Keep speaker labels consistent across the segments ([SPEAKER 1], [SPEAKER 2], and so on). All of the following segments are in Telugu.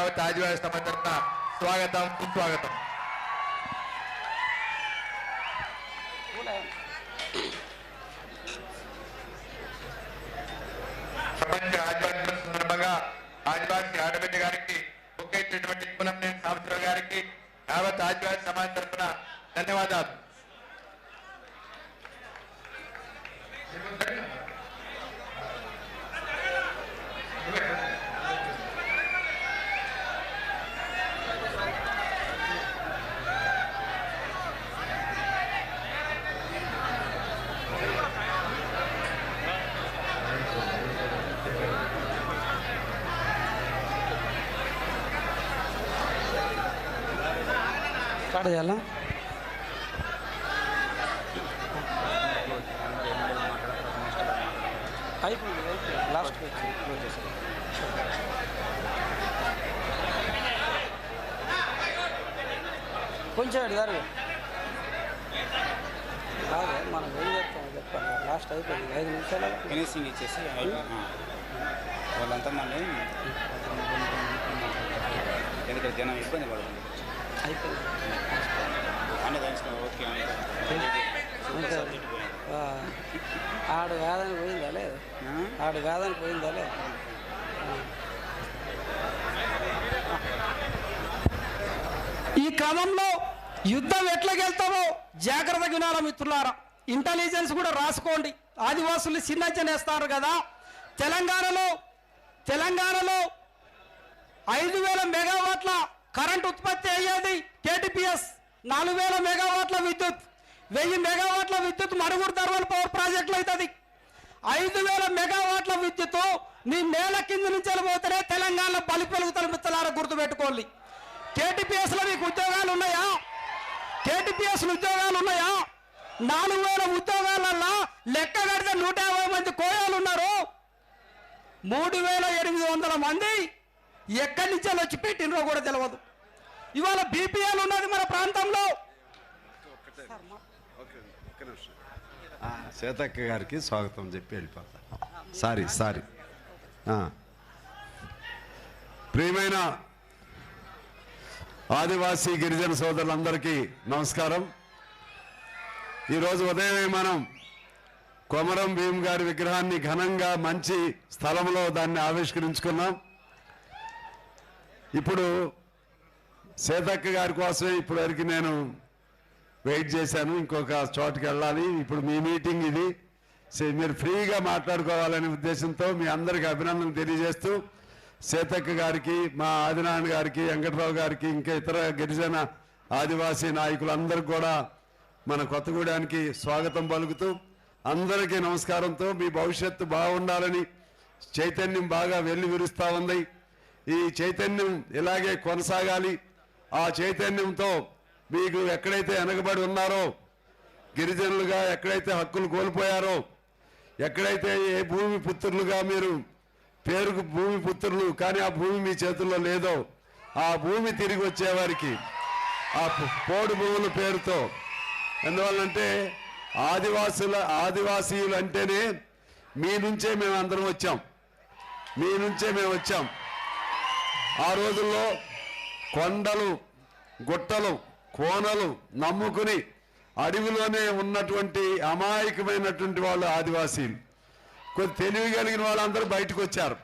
[SPEAKER 1] యావత్ ఆదివాసీ సమాజం తరఫున స్వాగతం సుస్వాగతం. ప్రపంచ ఆదివాసీ దినోత్సవం సందర్భంగా ఆదివాసీ ఆడబిడ్డ గారికి బుక్ ఇచ్చినటువంటి పునః సాంబశివరావు గారికి యావత్ ఆదివాసీ సమాజం తరఫున ధన్యవాదాలు.
[SPEAKER 2] స్టార్ట్ చేయాలా? అయిపోయింది, లాస్ట్ కొంచెం అడిగారు. మనం ఏం చెప్తాం చెప్పాలి, లాస్ట్ అయిపోయింది 5 నిమిషాలు
[SPEAKER 3] ఫినిషింగ్ ఇచ్చేసి వాళ్ళంతా మళ్ళీ ఎందుకంటే జనం ఇబ్బంది పడుతుంది.
[SPEAKER 2] అయిపోయింది.
[SPEAKER 3] ఓకే
[SPEAKER 2] ఆడు కాదని పోయిందా లేదు? ఆడు కాదని పోయిందా లేదు? ఈ క్రమంలో యుద్ధం ఎట్లాగెళ్తామో జాగ్రత్తగా వినాలా మిత్రులారా. ఇంటెలిజెన్స్ కూడా రాసుకోండి. ఆదివాసులు చిన్నచేస్తారు కదా. తెలంగాణలో 5,000 మెగావాట్ల కరెంట్ ఉత్పత్తి అయ్యేది. కేటీపీఎస్ 4,000 మెగావాట్ల విద్యుత్, 1000 మెగావాట్ల విద్యుత్ మరుగుడు థర్మల్ పవర్ ప్రాజెక్టులు అవుతుంది. 5,000 మెగావాట్ల విద్యుత్ నీ నేల కింద నుంచి వెళ్ళిపోతేనే తెలంగాణలో బలి పెరుగుతారు మిత్రులారా, గుర్తుపెట్టుకోండి. కేటీపీఎస్లో మీకు ఉద్యోగాలు ఉన్నాయా? కేటీపీఎస్లో ఉద్యోగాలు ఉన్నాయా? 4,000 ఉద్యోగాలన్నా లెక్క కడితే 150 మంది కోయాలు ఉన్నారు. 3,800 మంది ఎక్కడి నుంచి వచ్చి పెట్టినరో కూడా తెలియదు. ఇవాళ బీపీఎల్ ఉన్నది మన ప్రాంతంలో.
[SPEAKER 4] సీతక్క గారికి స్వాగతం చెప్పి వెళ్ళిపోతా. సారీ ప్రియమైన ఆదివాసీ గిరిజన సోదరులందరికీ నమస్కారం. ఈరోజు ఉదయమే మనం కొమరం భీమ్ గారి విగ్రహాన్ని ఘనంగా మంచి స్థలంలో దాన్ని ఆవిష్కరించుకున్నాం. ఇప్పుడు సీతక్క గారి కోసమే ఇప్పటి వరకు నేను వెయిట్ చేశాను. ఇంకొక చోటుకి వెళ్ళాలి. ఇప్పుడు మీ మీటింగ్ ఇది, మీరు ఫ్రీగా మాట్లాడుకోవాలనే ఉద్దేశంతో మీ అందరికీ అభినందనలు తెలియజేస్తూ సీతక్క గారికి, మా ఆదినారాయణ గారికి, వెంకటరావు గారికి, ఇంకా ఇతర గిరిజన ఆదివాసీ నాయకులందరికీ కూడా మన కొత్తగూడానికి స్వాగతం పలుకుతూ అందరికీ నమస్కారంతో మీ భవిష్యత్తు బాగుండాలని చైతన్యం బాగా వెళ్లి విరుస్తూ ఉంది. ఈ చైతన్యం ఇలాగే కొనసాగాలి. ఆ చైతన్యంతో మీకు ఎక్కడైతే వెనకబడి ఉన్నారో, గిరిజనులుగా ఎక్కడైతే హక్కులు కోల్పోయారో, ఎక్కడైతే ఏ భూమి పుత్రులుగా మీరు పేరుకు భూమి పుత్రులు కానీ ఆ భూమి మీ చేతుల్లో లేదో, ఆ భూమి తిరిగి వచ్చేవారికి ఆ పోడు భూముల పేరుతో, ఎందువల్లంటే ఆదివాసీయులు అంటేనే మీ నుంచే మేము అందరం వచ్చాం. ఆ రోజుల్లో కొండలు, గుట్టలు, కోనలు నమ్ముకుని అడవిలోనే ఉన్నటువంటి అమాయకమైనటువంటి వాళ్ళు ఆదివాసీలు. కొంచెం తెలివి కలిగిన వాళ్ళందరూ బయటకు వచ్చారు.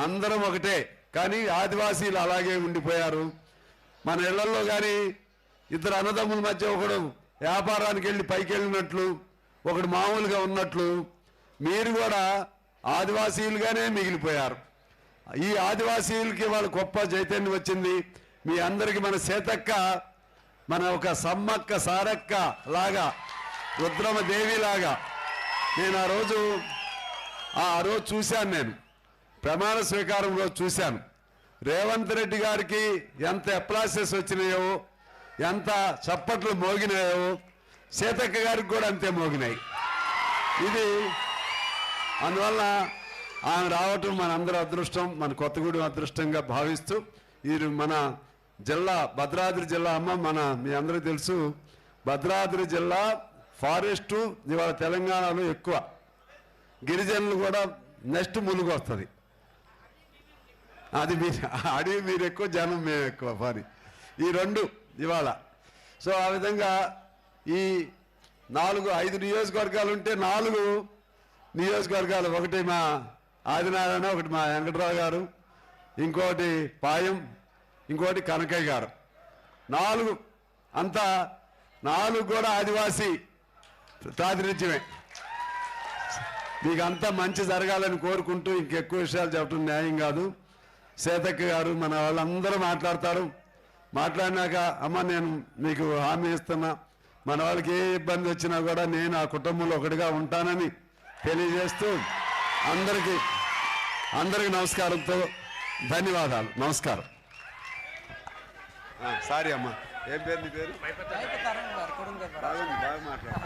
[SPEAKER 4] అందరం ఒకటే, కానీ ఆదివాసీలు అలాగే ఉండిపోయారు. మన ఇళ్లలో కానీ ఇద్దరు అన్నదమ్ముల మధ్య ఒకడు వ్యాపారానికి వెళ్ళి పైకి వెళ్ళినట్లు, ఒకడు మామూలుగా ఉన్నట్లు మీరు కూడా ఆదివాసీలుగానే మిగిలిపోయారు. ఈ ఆదివాసీలకి వాళ్ళ గొప్ప చైతన్యం వచ్చింది. మీ అందరికీ మన సీతక్క మన ఒక సమ్మక్క సారక్క లాగా, రుద్రమ దేవి లాగా నేను ఆ రోజు చూశాను. నేను ప్రమాణ స్వీకారం రోజు చూశాను. రేవంత్ రెడ్డి గారికి ఎంత అప్లాసెస్ వచ్చినాయో, ఎంత చప్పట్లు మోగినాయో, సీతక్క గారికి కూడా అంతే మోగినాయి. ఇది అందువల్ల ఆమె రావటం మనందరూ అదృష్టం, మన కొత్తగూడెం అదృష్టంగా భావిస్తూ ఈ మన జిల్లా భద్రాద్రి జిల్లా మీ అందరికీ తెలుసు, భద్రాద్రి జిల్లా ఫారెస్టు ఇవాళ తెలంగాణలో ఎక్కువ, గిరిజనులు కూడా నెక్స్ట్ ములుగు వస్తుంది. అది మీరు అడిగి మీరు ఎక్కువ జనం మేము ఎక్కువ పని ఈ రెండు ఇవాళ. సో ఆ విధంగా ఈ 5 నియోజకవర్గాలు ఉంటే 4 నియోజకవర్గాలు, ఒకటి మా ఆదినారాయణ, ఒకటి మా వెంకటరావు గారు, ఇంకోటి పాయం, ఇంకోటి కనకయ్య గారు, 4 అంతా 4 కూడా ఆదివాసీ ప్రాతినిధ్యమే. మీకు అంతా మంచి జరగాలని కోరుకుంటూ ఇంకెక్కువ విషయాలు చెప్పడం న్యాయం కాదు. సీతక్క గారు మన వాళ్ళందరూ మాట్లాడతారు. మాట్లాడినాక అమ్మ నేను మీకు హామీ ఇస్తున్నా, మన వాళ్ళకి ఏ ఇబ్బంది వచ్చినా కూడా నేను ఆ కుటుంబంలో ఒకటిగా ఉంటానని తెలియజేస్తూ అందరికీ నమస్కారంతో ధన్యవాదాలు. నమస్కారం. సారీ అమ్మ, ఏం పేరు నీ పేరు? బాగా మాట్లాడు.